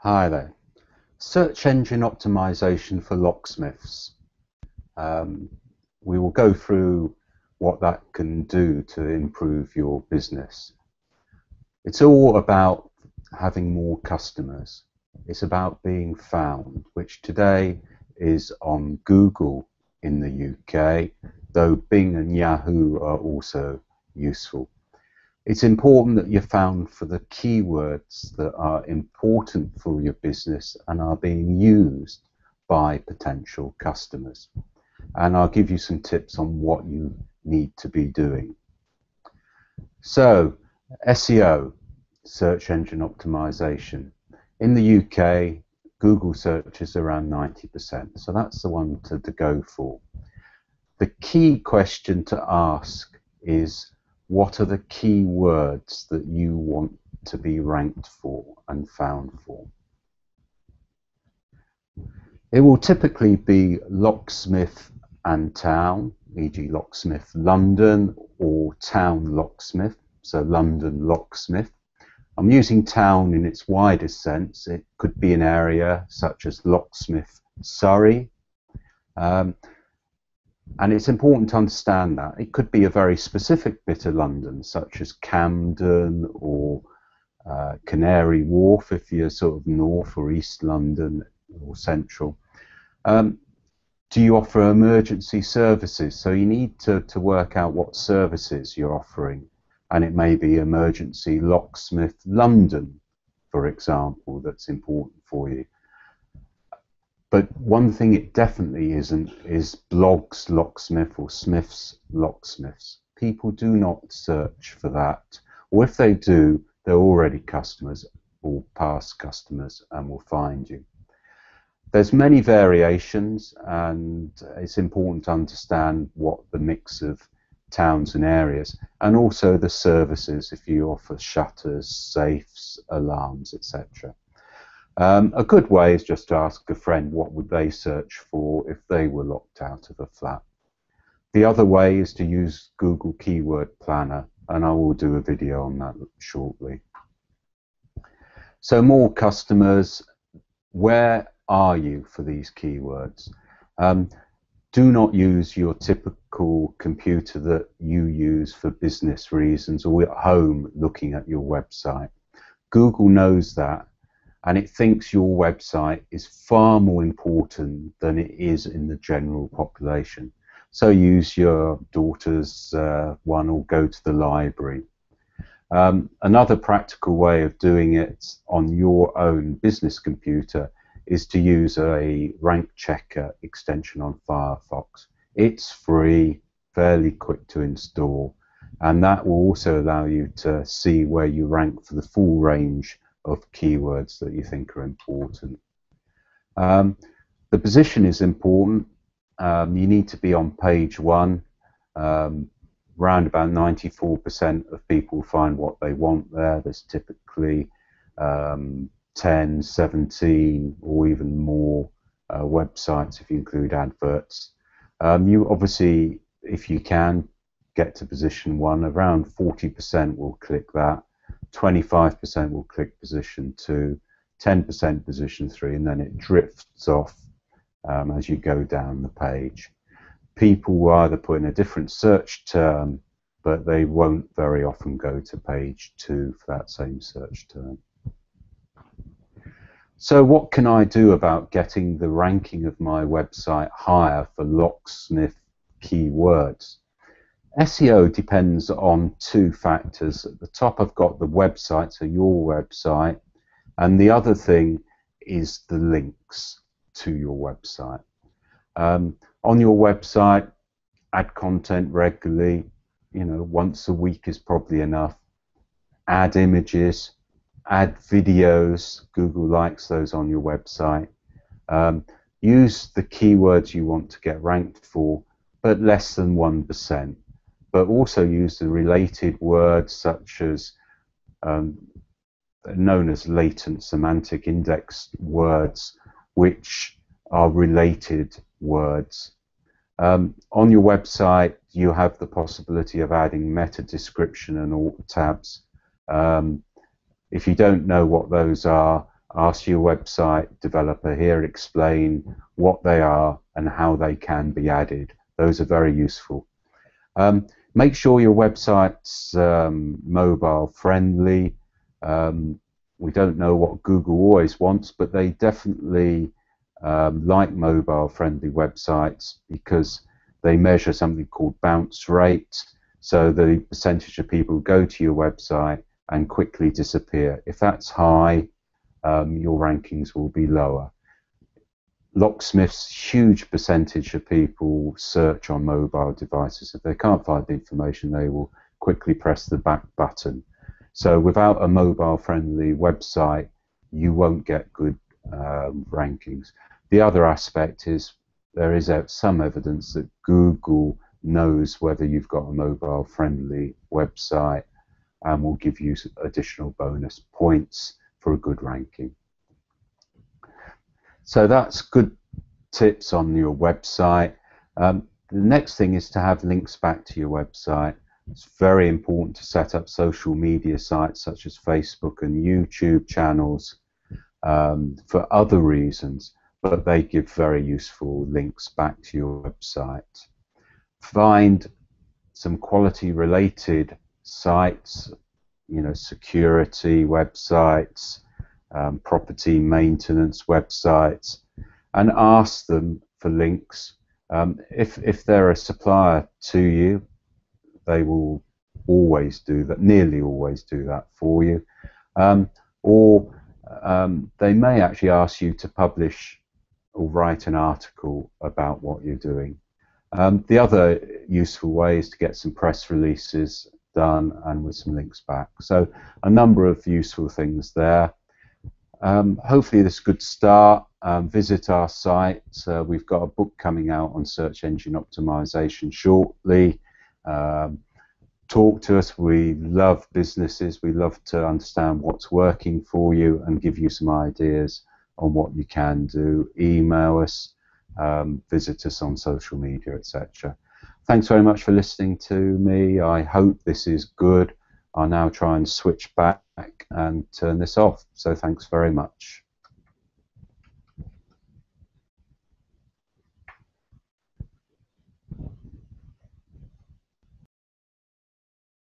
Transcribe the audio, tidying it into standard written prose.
Hi there. Search engine optimization for locksmiths. We will go through what that can do to improve your business. It's all about having more customers. It's about being found, which today is on Google in the UK, though Bing and Yahoo are also useful. It's important that you're found for the keywords that are important for your business and are being used by potential customers. And I'll give you some tips on what you need to be doing. So, SEO, search engine optimization. In the UK, Google search is around 90%, so that's the one to go for. The key question to ask is, what are the key words that you want to be ranked for and found for? It will typically be locksmith and town, e.g. Locksmith London, or town locksmith, so London locksmith. I'm using town in its widest sense. It could be an area such as Locksmith Surrey. And it's important to understand that. It could be a very specific bit of London, such as Camden or Canary Wharf, if you're sort of north or east London or central. Do you offer emergency services? So you need to work out what services you're offering. And it may be emergency Locksmith London, for example, that's important for you. But one thing it definitely isn't is Bloggs Locksmith or Smith's Locksmiths. People do not search for that. Or if they do, they're already customers or past customers and will find you. There's many variations, and it's important to understand what the mix of towns and areas, and also the services, if you offer shutters, safes, alarms, etc. A good way is just to ask a friend what would they search for if they were locked out of a flat. The other way is to use Google Keyword Planner, and I will do a video on that shortly. So more customers, where are you for these keywords? Do not use your typical computer that you use for business reasons or at home looking at your website. Google knows that, and it thinks your website is far more important than it is in the general population. So use your daughter's one or go to the library. Another practical way of doing it on your own business computer is to use a rank checker extension on Firefox. It's free, fairly quick to install, and that will also allow you to see where you rank for the full range of keywords that you think are important. The position is important. You need to be on page 1. Around about 94% of people find what they want there. There's typically 10, 17 or even more websites if you include adverts. You obviously, if you can get to position 1, around 40% will click that, 25% will click position 2, 10% position 3, and then it drifts off as you go down the page. People will either put in a different search term, but they won't very often go to page 2 for that same search term. So what can I do about getting the ranking of my website higher for locksmith keywords? SEO depends on 2 factors. At the top I've got the website, so your website, and the other thing is the links to your website. On your website, add content regularly, once a week is probably enough. Add images, add videos, Google likes those on your website. Use the keywords you want to get ranked for, but less than 1%. But also use the related words such as known as latent semantic index words, which are related words. On your website, you have the possibility of adding meta description and alt tabs. If you don't know what those are, ask your website developer here, explain what they are and how they can be added. Those are very useful. Make sure your website's mobile friendly. We don't know what Google always wants, but they definitely like mobile friendly websites because they measure something called bounce rate, so the percentage of people who go to your website and quickly disappear. If that's high, your rankings will be lower. Locksmith's huge percentage of people search on mobile devices. If they can't find the information, they will quickly press the back button. So without a mobile friendly website, you won't get good rankings. The other aspect is there is some evidence that Google knows whether you've got a mobile friendly website and will give you additional bonus points for a good ranking. So that's good tips on your website. The next thing is to have links back to your website. It's very important to set up social media sites such as Facebook and YouTube channels for other reasons, but they give very useful links back to your website. Find some quality related sites, you know, security websites, property maintenance websites, and ask them for links. If they're a supplier to you, they will always do that, nearly always do that for you. Or they may actually ask you to publish or write an article about what you're doing. The other useful way is to get some press releases done and with some links back. So a number of useful things there. Hopefully this is a good start. Visit our site. We've got a book coming out on search engine optimization shortly. Talk to us. We love businesses. We love to understand what's working for you and give you some ideas on what you can do. Email us, visit us on social media, etc. Thanks very much for listening to me. I hope this is good. I'll now try and switch back and turn this off. So thanks very much.